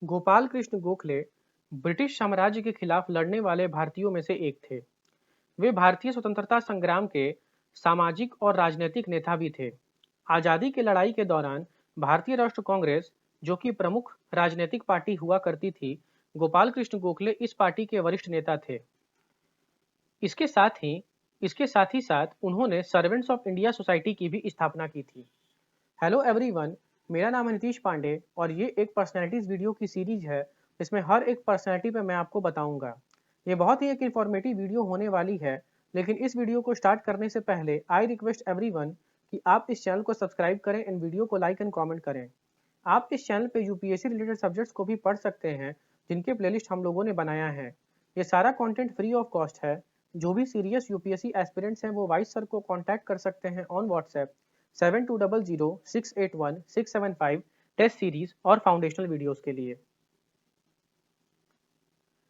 Gopal Krishna Gokhale British साम्राज्य के खिलाफ लड़ने वाले भारतीयों में से एक थे। वे भारतीय स्वतंत्रता संग्राम के सामाजिक और राजनीतिक नेता भी थे। आजादी की लड़ाई के दौरान भारतीय राष्ट्र कांग्रेस, जो कि प्रमुख राजनीतिक पार्टी हुआ करती थी, गोपाल कृष्ण गोखले इस पार्टी के वरिष्ठ नेता थे। इसके साथ ही इसके साथ उन्होंने सर्वेंट्स ऑफ इंडिया सोसाइटी की भी स्थापना की थी। हेलो एवरीवन, मेरा नाम है नीतीश पांडे और ये एक पर्सनैलिटीज़ वीडियो की सीरीज है। इसमें हर एक पर्सनैलिटी पे मैं आपको बताऊंगा। ये बहुत ही एक इन्फॉर्मेटिव वीडियो होने वाली है, लेकिन इस वीडियो को स्टार्ट करने से पहले आई रिक्वेस्ट एवरीवन कि आप इस चैनल को सब्सक्राइब करें, इन वीडियो को लाइक एंड कमेंट करें। आप इस चैनल पे यूपीएससी रिलेटेड सब्जेक्ट्स को भी पढ़ सकते हैं, जिनके प्लेलिस्ट हम लोगों ने बनाया है। ये सारा कंटेंट फ्री ऑफ कॉस्ट है। जो भी सीरियस यूपीएससी एस्पिरेंट्स हैं वो वाइस सर को कांटेक्ट कर सकते हैं ऑन व्हाट्सएप 7200681675 टेस्ट सीरीज और फाउंडेशनल वीडियोस के लिए।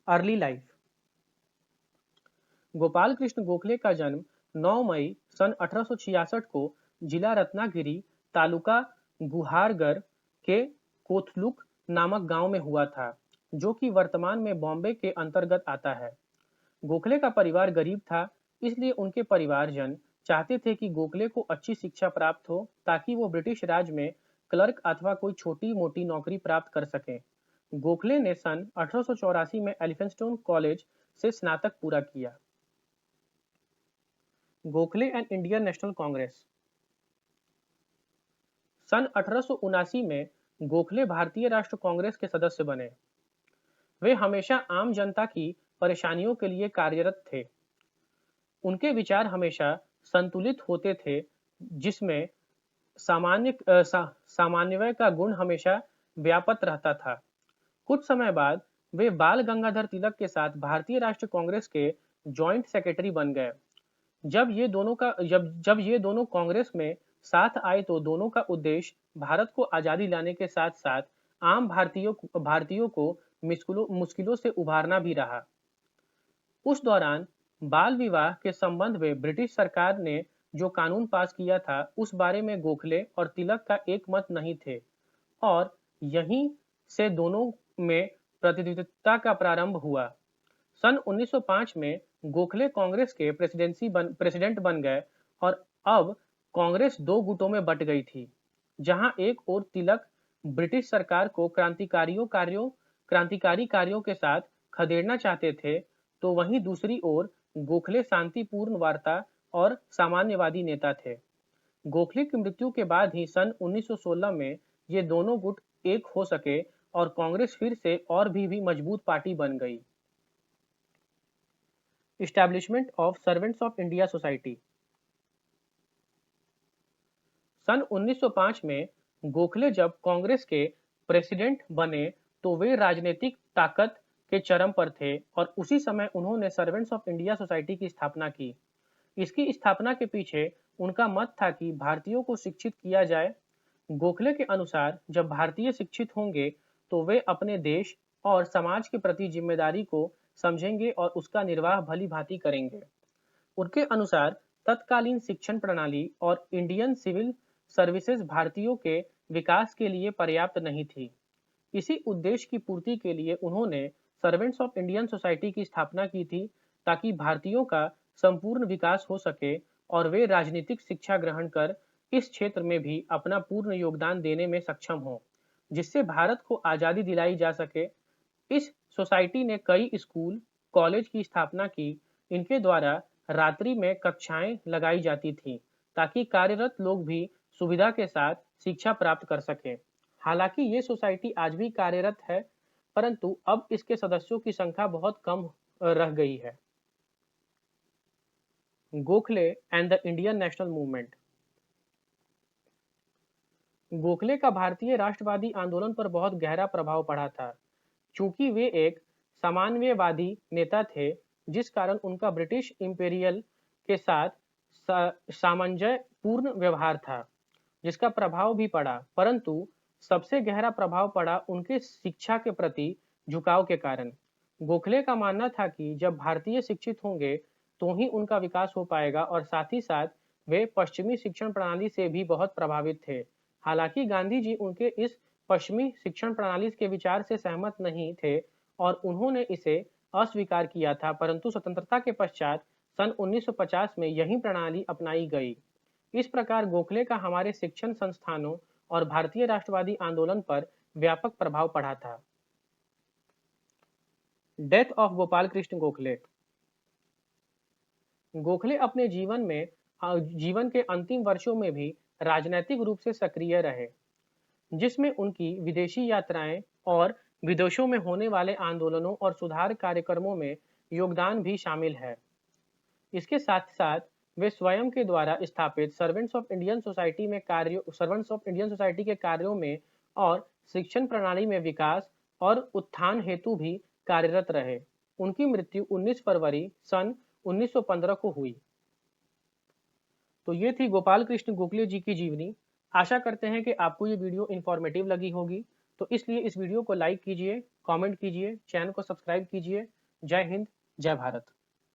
Early life. गोपाल कृष्ण गोखले का जन्म 9 मई सन 1866 को जिला रत्नागिरी, तालुका गुहारगर के कोथलुक नामक गांव में हुआ था, जो कि वर्तमान में बॉम्बे के अंतर्गत आता है। गोखले का परिवार गरीब था, इसलिए उनके परिवारजन चाहते थे कि गोखले को अच्छी शिक्षा प्राप्त हो, ताकि वो ब्रिटिश राज में क्लर्क अथवा कोई छोटी मोटी नौकरी प्राप्त कर सकें। गोखले ने सन 1884 में एलिफिंस्टन कॉलेज से स्नातक पूरा किया। Gokhale and Indian National Congress. सन 1879 में गोखले भारतीय राष्ट्र कांग्रेस के सदस्य बने। वे हमेशा आम जनता की परेशानियों के लिए कार्यरत थे। उनके विचार हमेशा संतुलित होते थे, जिसमें सामान्यवय का गुण हमेशा व्याप्त रहता था। कुछ समय बाद वे बाल गंगाधर तिलक के साथ भारतीय राष्ट्रीय कांग्रेस के जॉइंट सेक्रेटरी बन गए। जब ये दोनों कांग्रेस में साथ आए तो दोनों का उद्देश्य भारत को आजादी लाने के साथ साथ आम भारतीयों को मुश्किलों से उभारना भी रहा। उस दौरान बाल विवाह के संबंध में ब्रिटिश सरकार ने जो कानून पास किया था, उस बारे में गोखले और तिलक का एक मत नहीं थे, और यहीं से दोनों में प्रतिद्वंद्विता का प्रारंभ हुआ। सन 1905 में गोखले कांग्रेस के प्रेसिडेंट बन गए और अब कांग्रेस दो गुटों में बट गई थी। जहां एक ओर तिलक ब्रिटिश सरकार को क्रांतिकारी कार्यों के साथ खदेड़ना चाहते थे, तो वहीं दूसरी ओर गोखले शांतिपूर्ण वार्ता और सामान्यवादी नेता थे। गोखले की मृत्यु के बाद ही सन 1916 में ये दोनों गुट एक हो सके और कांग्रेस फिर से और भी मजबूत पार्टी बन गई। Establishment of Servants of India Society. सन 1905 में गोखले जब कांग्रेस के प्रेसिडेंट बने तो वे राजनीतिक ताकत के चरम पर थे, और उसी समय उन्होंने सर्वेंट्स ऑफ इंडिया सोसाइटी की स्थापना की। इसकी स्थापना के पीछे उनका मत था कि भारतीयों को शिक्षित किया जाए। गोखले के अनुसार जब भारतीय शिक्षित होंगे तो वे अपने देश और समाज के प्रति जिम्मेदारी को समझेंगे और उसका निर्वाह भली भांति करेंगे। उनके अनुसार तत्कालीन शिक्षण प्रणाली और इंडियन सिविल सर्विसेज भारतीयों के विकास के लिए पर्याप्त नहीं थी। इसी उद्देश्य की पूर्ति के लिए उन्होंने सर्वेंट्स ऑफ इंडियन सोसाइटी की स्थापना की थी, ताकि भारतीयों का संपूर्ण विकास हो सके और वे राजनीतिक शिक्षा ग्रहण कर इस क्षेत्र में भी अपना पूर्ण योगदान देने में सक्षम हों, जिससे भारत को आज़ादी दिलाई जा सके। इस सोसाइटी ने कई स्कूल, कॉलेज की स्थापना की। इनके द्वारा रात्रि में कक्षाएं लगाई जाती थीं, ताकि कार्यरत लोग भी सुविधा के साथ शिक्षा प्राप्त कर सकें। हालांकि ये सोसाइटी आज भी कार्यरत है, परंतु अब इसके सदस्यों की संख्या बहुत कम रह गई है। Gokhale and the Indian national movement. Gokhale का भारतीय राष्ट्रवादी आंदोलन पर बहुत गहरा प्रभाव पड़ा था। चूंकि वे एक सामान्यवादी नेता थे, जिस कारण उनका ब्रिटिश इंपेरियल के साथ सामंजस्यपूर्ण व्यवहार था, जिसका प्रभाव भी पड़ा, परंतु सबसे गहरा प्रभाव पड़ा उनके शिक्षा के प्रति झुकाव के कारण। गोखले का मानना था कि जब भारतीय शिक्षित होंगे तो ही उनका विकास हो पाएगा, और साथ ही साथ वे पश्चिमी शिक्षण प्रणाली से भी बहुत प्रभावित थे। हालांकि गांधी जी उनके इस पश्चिमी शिक्षण प्रणाली के विचार से सहमत नहीं थे और उन्होंने इसे अस्वीकार किया था, परंतु स्वतंत्रता के पश्चात सन 1950 में यही प्रणाली अपनाई गई। इस प्रकार गोखले का हमारे शिक्षण संस्थानों और भारतीय राष्ट्रवादी आंदोलन पर व्यापक प्रभाव पड़ा था। Death of Gopal Krishna Gokhale. गोखले अपने जीवन के अंतिम वर्षों में भी राजनैतिक रूप से सक्रिय रहे, जिसमें उनकी विदेशी यात्राएं और विदेशों में होने वाले आंदोलनों और सुधार कार्यक्रमों में योगदान भी शामिल है। इसके साथ साथ वे स्वयं के द्वारा स्थापित सर्वेंट्स ऑफ इंडियन सोसाइटी के कार्यों में और शिक्षण प्रणाली में विकास और उत्थान हेतु भी कार्यरत रहे। उनकी मृत्यु 19 फरवरी सन 1915 को हुई। तो ये थी गोपाल कृष्ण गोखले जी की जीवनी। आशा करते हैं कि आपको ये वीडियो इन्फॉर्मेटिव लगी होगी, तो इसलिए इस वीडियो को लाइक कीजिए, कमेंट कीजिए, चैनल को सब्सक्राइब कीजिए। जय हिंद, जय भारत।